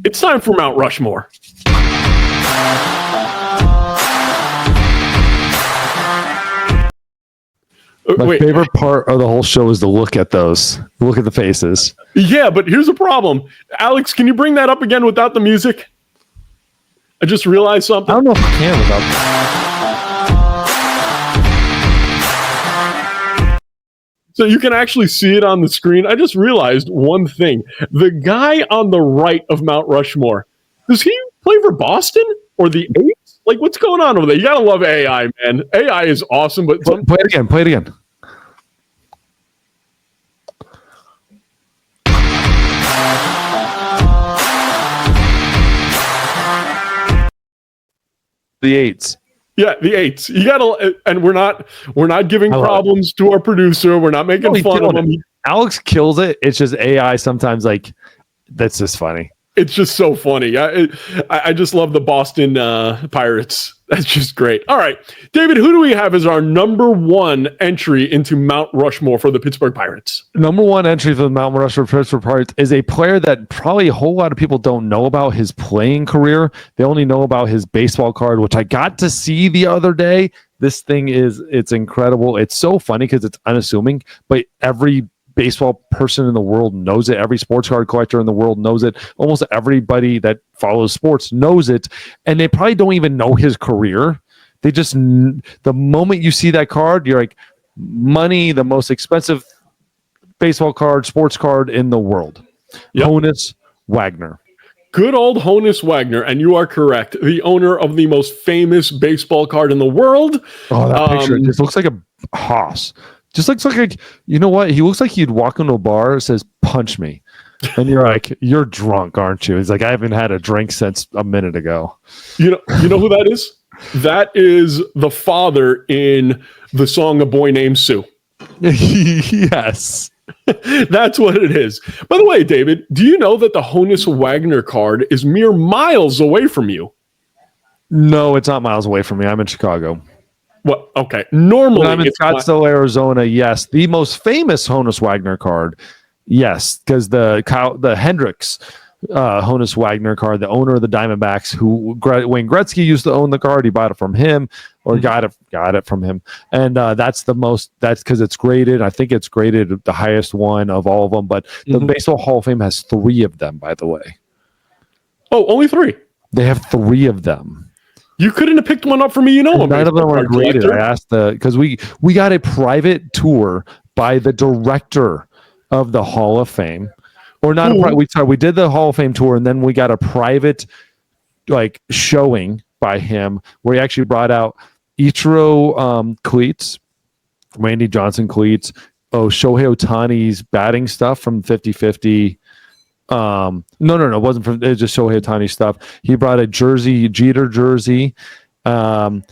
It's time for Mount Rushmore. My favorite part of the whole show is to look at those. Look at the faces. Yeah, but here's a problem. Alex, can you bring that up again without the music? I just realized something. I don't know if I can without that. So you can actually see it on the screen. I just realized one thing. The guy on the right of Mount Rushmore, does he play for Boston or the Eights? Like, what's going on over there? You got to love AI, man. AI is awesome, but... Play it again. Play it again. The Eights. Yeah, the Eights. You gotta, and we're not giving problems to our producer. We're not making fun of him. Alex kills it. It's just AI sometimes. Like, that's just funny. It's just so funny. I just love the Boston Pirates. That's just great. All right, David, who do we have as our number one entry into Mount Rushmore for the Pittsburgh Pirates? Number one entry for the Mount Rushmore Pittsburgh Pirates is a player that probably a whole lot of people don't know about his playing career. They only know about his baseball card, which I got to see the other day. This thing it's incredible. It's so funny because it's unassuming, but every baseball person in the world knows it. Every sports card collector in the world knows it. Almost everybody that follows sports knows it, and they probably don't even know his career. They just, the moment you see that card, you're like, money, the most expensive baseball card, sports card in the world. Yep. Honus Wagner. Good old Honus Wagner, and you are correct. The owner of the most famous baseball card in the world. Oh, that picture just looks like a hoss. Just looks like, you know what? He looks like he'd walk into a bar and says, "Punch me." And you're like, "You're drunk, aren't you?" He's like, "I haven't had a drink since a minute ago." You know who that is? That is the father in the song "A Boy Named Sue." Yes. That's what it is. By the way, David, do you know that the Honus Wagner card is mere miles away from you? No, it's not miles away from me. I'm in Chicago. Well, okay. Normally, I'm in Scottsdale, Arizona. Yes, the most famous Honus Wagner card. Yes, because the Hendricks Honus Wagner card, the owner of the Diamondbacks, who Wayne Gretzky used to own the card. He bought it from him, or got it from him, and that's because it's graded. I think it's graded the highest one of all of them. But the Baseball Hall of Fame has 3 of them, by the way. Oh, only 3. They have 3 of them. You couldn't have picked one up for me, you know. None of them were graded. I asked because we got a private tour by the director of the Hall of Fame, or not. We did the Hall of Fame tour, and then we got a private showing by him where he actually brought out Ichiro cleats, Randy Johnson cleats, Shohei Ohtani's batting stuff from 50-50. No, it wasn't from. It was just Shohei Ohtani stuff. He brought a Jeter jersey, Aaron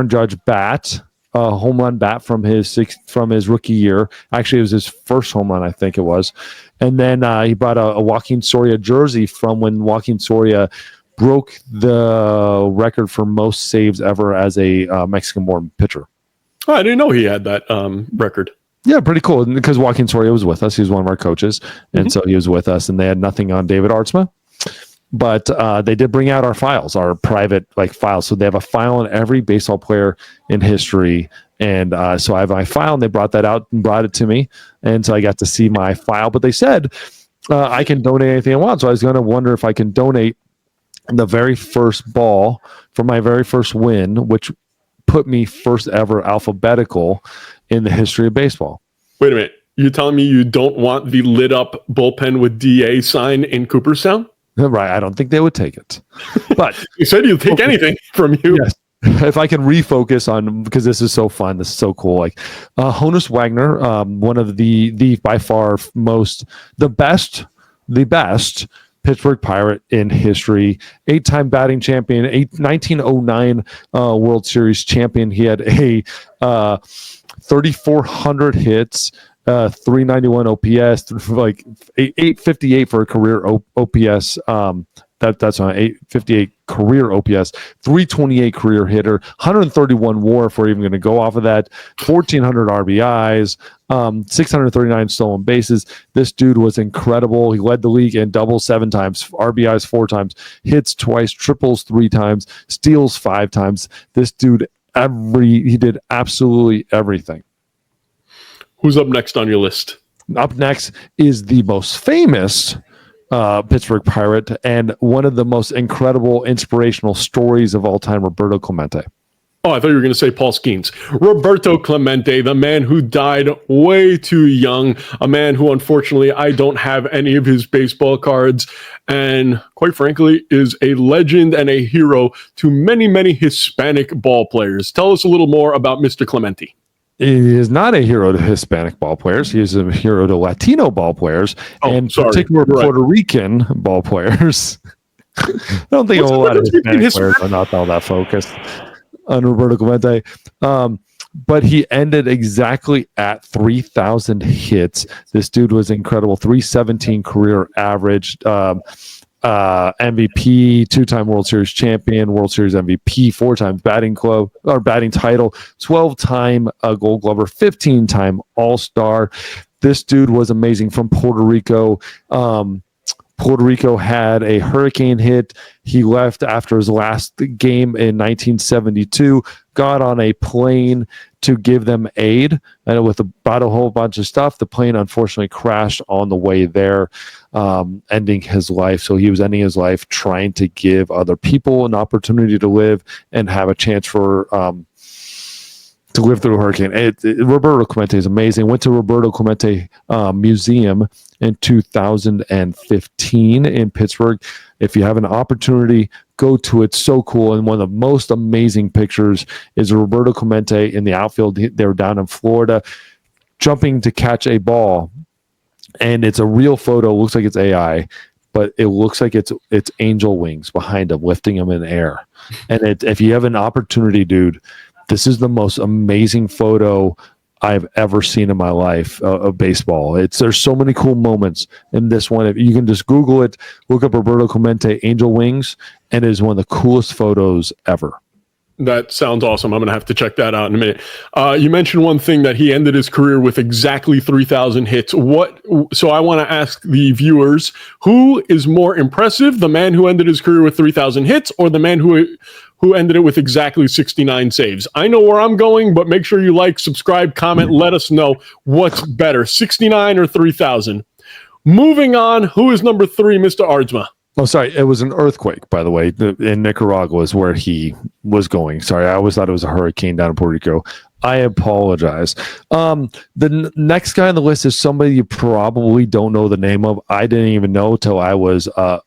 Judge bat, home run bat from his rookie year. Actually, it was his first home run, I think it was. And then he brought a Joaquin Soria jersey from when Joaquin Soria broke the record for most saves ever as a Mexican-born pitcher. Oh, I didn't know he had that record. Yeah, pretty cool. Because Joaquin Soria was with us. He was one of our coaches. And so he was with us, and they had nothing on David Artsma. But they did bring out our files, our private files. So they have a file on every baseball player in history. And so I have my file, and they brought that out and brought it to me. And so I got to see my file. But they said I can donate anything I want. So I was going to wonder if I can donate the very first ball for my very first win, which put me first ever alphabetical in the history of baseball. Wait a minute. You're telling me you don't want the lit up bullpen with DA sign in Cooperstown? Right. I don't think they would take it. But you said you'd take anything from you. Yes. If I can refocus on, because this is so fun, this is so cool. Honus Wagner, one of the by far the best Pittsburgh Pirate in history, 8-time batting champion, 1909 World Series champion. He had a 3,400 hits, 391 OPS, 858 for a career OPS That's on 858 career OPS, 328 career hitter, 131 WAR if we're even going to go off of that, 1,400 RBIs, 639 stolen bases. This dude was incredible. He led the league in doubles 7 times, RBIs 4 times, hits twice, triples 3 times, steals 5 times. This dude, he did absolutely everything. Who's up next on your list? Up next is the most famous Pittsburgh Pirate and one of the most incredible, inspirational stories of all time, Roberto Clemente. Oh, I thought you were going to say Paul Skenes. Roberto Clemente, the man who died way too young, a man who, unfortunately, I don't have any of his baseball cards, and quite frankly, is a legend and a hero to many, many Hispanic ball players. Tell us a little more about Mr. Clemente. He is not a hero to Hispanic ball players. He is a hero to Latino ball players particular Puerto Rican ball players. I don't think a whole lot of Hispanic players are not all that focused on Roberto Clemente. But he ended exactly at 3,000 hits. This dude was incredible. 317 career average. MVP, 2-time World Series champion, World Series MVP, 4 times batting title, 12-time Gold Glover, 15-time All-Star. This dude was amazing from Puerto Rico. Puerto Rico had a hurricane hit. He left after his last game in 1972, got on a plane to give them aid, and with about a whole bunch of stuff, the plane unfortunately crashed on the way there, ending his life. So he was ending his life trying to give other people an opportunity to live and have a chance for to live through a hurricane. Roberto Clemente is amazing. Went to Roberto Clemente Museum in 2015 in Pittsburgh. If you have an opportunity, go to it. So cool. And one of the most amazing pictures is Roberto Clemente in the outfield. They were down in Florida jumping to catch a ball. And it's a real photo. It looks like it's AI, but it looks like it's angel wings behind him, lifting him in the air. And if you have an opportunity, dude, this is the most amazing photo I've ever seen in my life of baseball. There's so many cool moments in this one. If you can just Google it, look up Roberto Clemente Angel Wings, and it is one of the coolest photos ever. That sounds awesome. I'm going to have to check that out in a minute. You mentioned one thing, that he ended his career with exactly 3,000 hits. So I want to ask the viewers, who is more impressive, the man who ended his career with 3,000 hits or the man who ended it with exactly 69 saves? I know where I'm going, but make sure you like, subscribe, comment, let us know what's better, 69 or 3,000. Moving on, who is number 3, Mr. Aardsma? Oh, sorry. It was an earthquake, by the way, in Nicaragua is where he was going. Sorry, I always thought it was a hurricane down in Puerto Rico. I apologize. The next guy on the list is somebody you probably don't know the name of. I didn't even know till I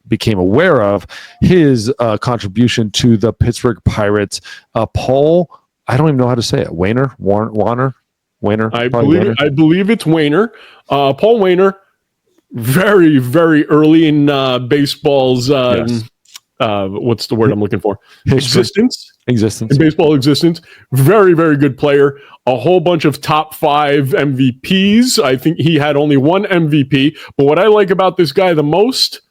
became aware of his contribution to the Pittsburgh Pirates. Paul, I don't even know how to say it. Wagner. I believe it's Wagner. Paul Wagner. Very, very early in baseball's what's the word I'm looking for? Existence. In baseball existence. Very, very good player. A whole bunch of top 5 MVPs. I think he had only 1 MVP. But what I like about this guy the most,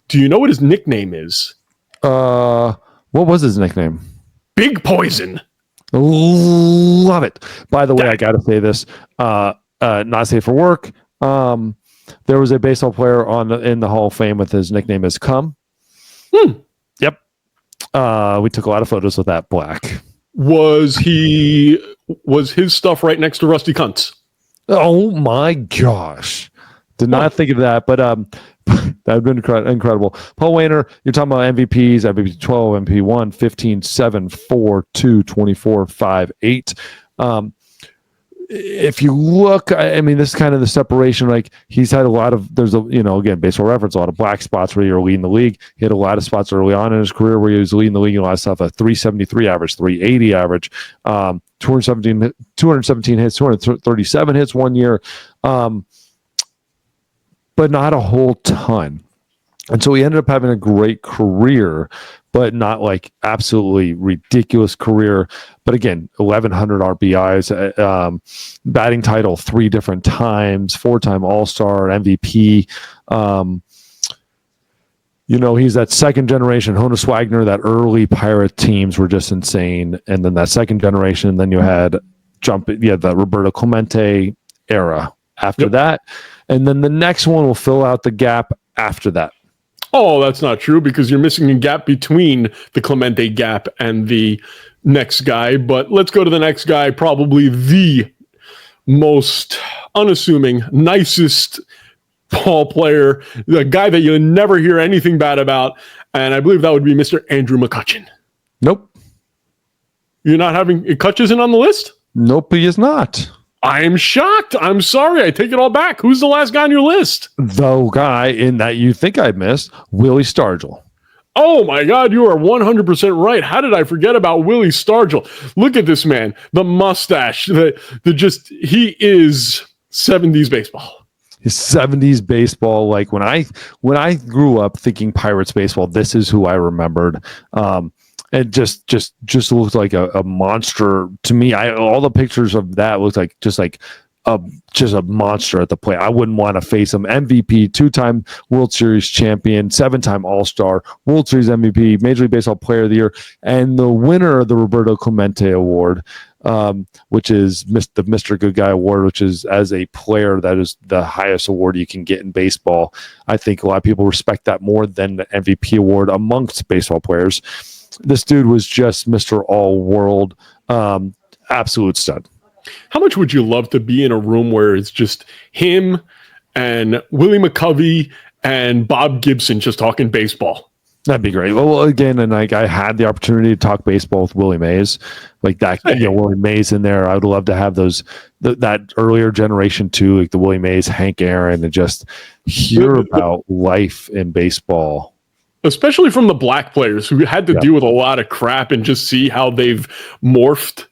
do you know what his nickname is? What was his nickname? Big Poison. Love it. By the way, I got to say this. Not safe for work. There was a baseball player in the Hall of Fame with his nickname is Cum. Yep. We took a lot of photos with that black. Was his stuff right next to Rusty Kuntz? Oh my gosh. Did not think of that, but that would have been incredible. Paul Wagner, you're talking about MVPs, MVP 12, MVP 1, 15, 7, 4, 2, 24, 5, 8. If you look, I mean, this is kind of the separation. Like, he's had a lot of, again, baseball reference, a lot of black spots where you're leading the league. He had a lot of spots early on in his career where he was leading the league, a lot of stuff, a 373 average, 380 average, 217 hits, 237 hits one year, but not a whole ton. And so he ended up having a great career, but not like absolutely ridiculous career. But again, 1,100 RBIs, batting title 3 different times, 4-time All-Star, MVP. He's that second generation. Honus Wagner, that early Pirate teams were just insane. And then that second generation, then you had the Roberto Clemente era after that. And then the next one will fill out the gap after that. Oh, that's not true, because you're missing a gap between the Clemente gap and the next guy. But let's go to the next guy, probably the most unassuming, nicest ball player, the guy that you never hear anything bad about. And I believe that would be Mr. Andrew McCutchen. Nope. You're not having Kutch isn't on the list? Nope, he is not. I am shocked. I'm sorry. I take it all back. Who's the last guy on your list? The guy in that you think I missed, Willie Stargell. Oh my God, you are 100% right. How did I forget about Willie Stargell? Look at this man, the mustache, he is 70s baseball. His 70s baseball. Like when I grew up thinking Pirates baseball, this is who I remembered. It just looked like a monster to me. All the pictures of that looked like just a monster at the plate. I wouldn't want to face him. MVP, 2-time World Series champion, 7-time All-Star, World Series MVP, Major League Baseball Player of the Year, and the winner of the Roberto Clemente Award, which is the Mr. Good Guy Award, which is, as a player, that is the highest award you can get in baseball. I think a lot of people respect that more than the MVP award amongst baseball players. This dude was just Mr. All-World, absolute stud. How much would you love to be in a room where it's just him and Willie McCovey and Bob Gibson just talking baseball? That'd be great. Well, again, and I had the opportunity to talk baseball with Willie Mays, like that. Willie Mays in there. I would love to have that earlier generation too, like the Willie Mays, Hank Aaron, and just hear about life in baseball. Especially from the black players who had to deal with a lot of crap, and just see how they've morphed.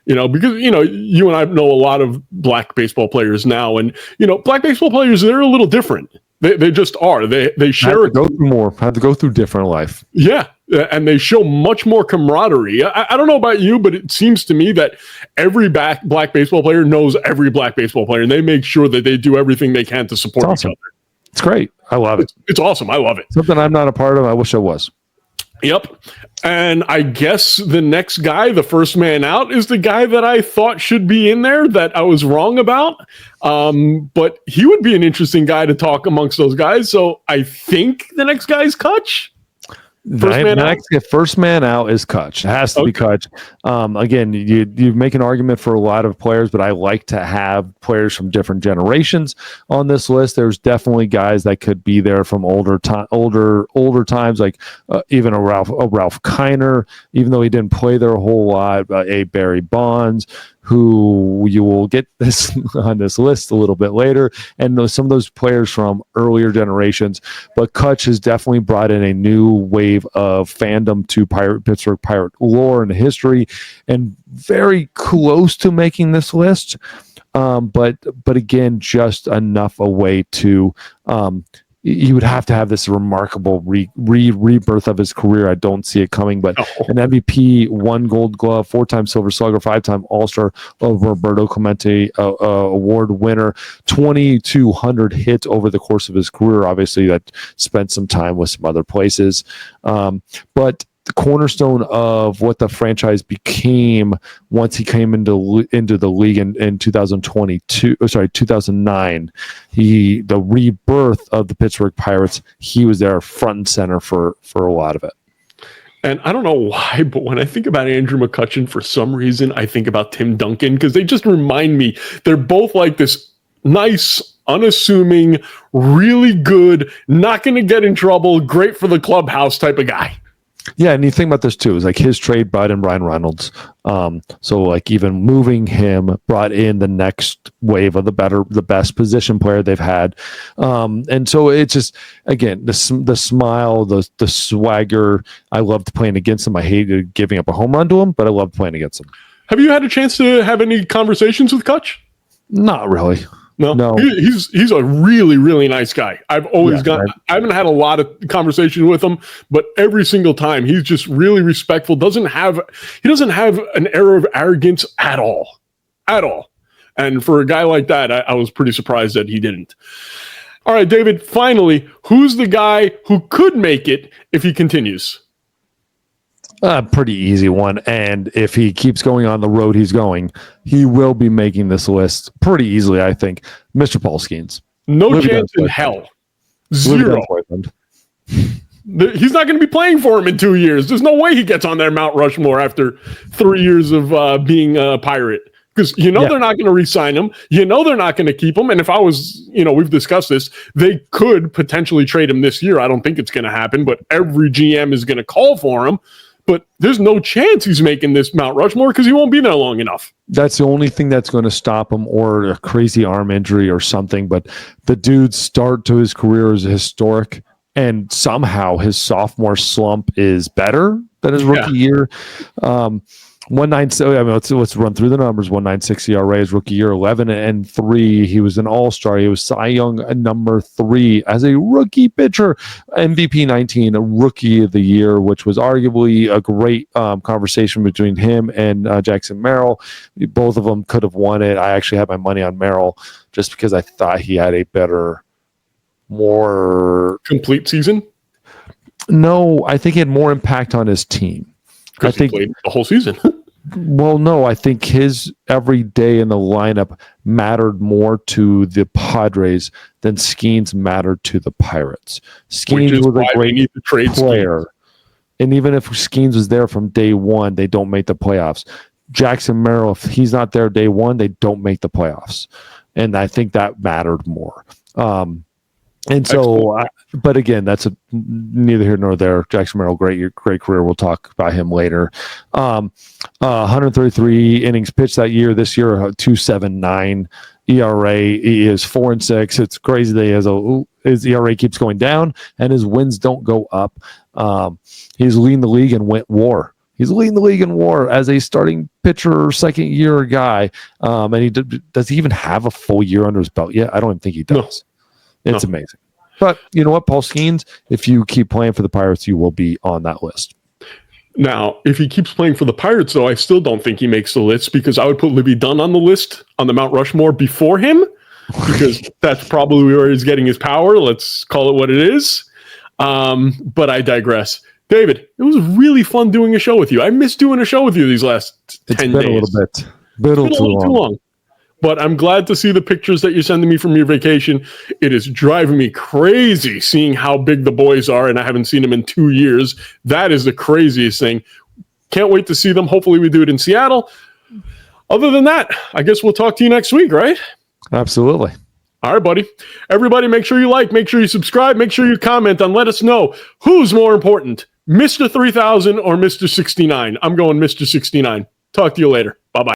Because, you and I know a lot of black baseball players now, and, black baseball players, they're a little different. They just are. They share it. Have to go through different life. Yeah. And they show much more camaraderie. I don't know about you, but it seems to me that every black baseball player knows every black baseball player, and they make sure that they do everything they can to support each other. It's great. I love it. It's awesome. I love it. Something I'm not a part of. I wish I was. Yep. And I guess the next guy, the first man out, is the guy that I thought should be in there that I was wrong about. But he would be an interesting guy to talk amongst those guys. So I think the next guy is Kutch. First man out is Kutch. It has to be Kutch. Again, you make an argument for a lot of players, but I like to have players from different generations on this list. There's definitely guys that could be there from older times, like even a Ralph Kiner, even though he didn't play there a whole lot. A Barry Bonds, who you will get this on this list a little bit later, and some of those players from earlier generations. But Kutch has definitely brought in a new wave of fandom to Pittsburgh Pirate lore and history, and very close to making this list. But again, just enough a way to you would have to have this remarkable rebirth of his career. I don't see it coming, but an MVP, 1 Gold Glove, 4-time Silver Slugger, 5-time All-Star of Roberto Clemente award winner, 2,200 hits over the course of his career. Obviously, that spent some time with some other places, but the cornerstone of what the franchise became once he came into the league in 2009, the rebirth of the Pittsburgh Pirates, he was there front and center for a lot of it. And I don't know why, but when I think about Andrew McCutchen, for some reason, I think about Tim Duncan, because they just remind me, they're both like this nice, unassuming, really good, not going to get in trouble, great for the clubhouse type of guy. Yeah, and you think about this too, is like his trade brought in Brian Reynolds. So like even moving him brought in the next wave of the best position player they've had. And so it's just, again, the smile, the swagger. I loved playing against him. I hated giving up a home run to him, but I loved playing against him. Have you had a chance to have any conversations with Kutch? Not really. No. He's a really, really nice guy. I've always I haven't had a lot of conversation with him, but every single time he's just really respectful. He doesn't have an air of arrogance at all. And for a guy like that, I was pretty surprised that he didn't. All right, David, finally, who's the guy who could make it if he continues? Pretty easy one. And if he keeps going on the road he's going, he will be making this list pretty easily, I think. Mr. Paul Skenes. No chance in hell. Zero. He's not going to be playing for him in 2 years. There's no way he gets on their Mount Rushmore after 3 years of being a Pirate. Because they're not going to re-sign him. They're not going to keep him. And if I was, we've discussed this, they could potentially trade him this year. I don't think it's going to happen, but every GM is going to call for him. But there's no chance he's making this Mount Rushmore because he won't be there long enough. That's the only thing that's going to stop him, or a crazy arm injury or something. But the dude's start to his career is historic, and somehow his sophomore slump is better than his rookie year. 1.96. Let's run through the numbers. 1.96 ERA his rookie year, 11-3. He was an All-Star. He was Cy Young number 3 as a rookie pitcher. MVP 19, a Rookie of the Year, which was arguably a great conversation between him and Jackson Merrill. Both of them could have won it. I actually had my money on Merrill just because I thought he had a better, more complete season. No, I think he had more impact on his team. I think he played the whole season. Well, no, I think his every day in the lineup mattered more to the Padres than Skenes mattered to the Pirates. Skenes was a great player. And even if Skenes was there from day one, they don't make the playoffs. Jackson Merrill, if he's not there day one, they don't make the playoffs. And I think that mattered more. But again, that's neither here nor there. Jackson Merrill, great career. We'll talk about him later. 133 innings pitched that year. This year, 2.79 ERA. He is 4-6. It's crazy that his ERA keeps going down and his wins don't go up. He's leading the league in WAR. He's leading the league in WAR as a starting pitcher, second-year guy. And does he even have a full year under his belt yet? I don't even think he does. It's amazing. But you know what, Paul Skenes, if you keep playing for the Pirates, you will be on that list. Now, if he keeps playing for the Pirates, though, I still don't think he makes the list because I would put Libby Dunn on the list on the Mount Rushmore before him because that's probably where he's getting his power. Let's call it what it is. But I digress. David, it was really fun doing a show with you. I missed doing a show with you these last 10 days. It's been a little bit. Been a little too long. But I'm glad to see the pictures that you're sending me from your vacation. It is driving me crazy seeing how big the boys are, and I haven't seen them in 2 years. That is the craziest thing. Can't wait to see them. Hopefully we do it in Seattle. Other than that, I guess we'll talk to you next week, right? Absolutely. All right, buddy. Everybody, make sure you like, make sure you subscribe, make sure you comment, and let us know who's more important, Mr. 3000 or Mr. 69. I'm going Mr. 69. Talk to you later. Bye-bye.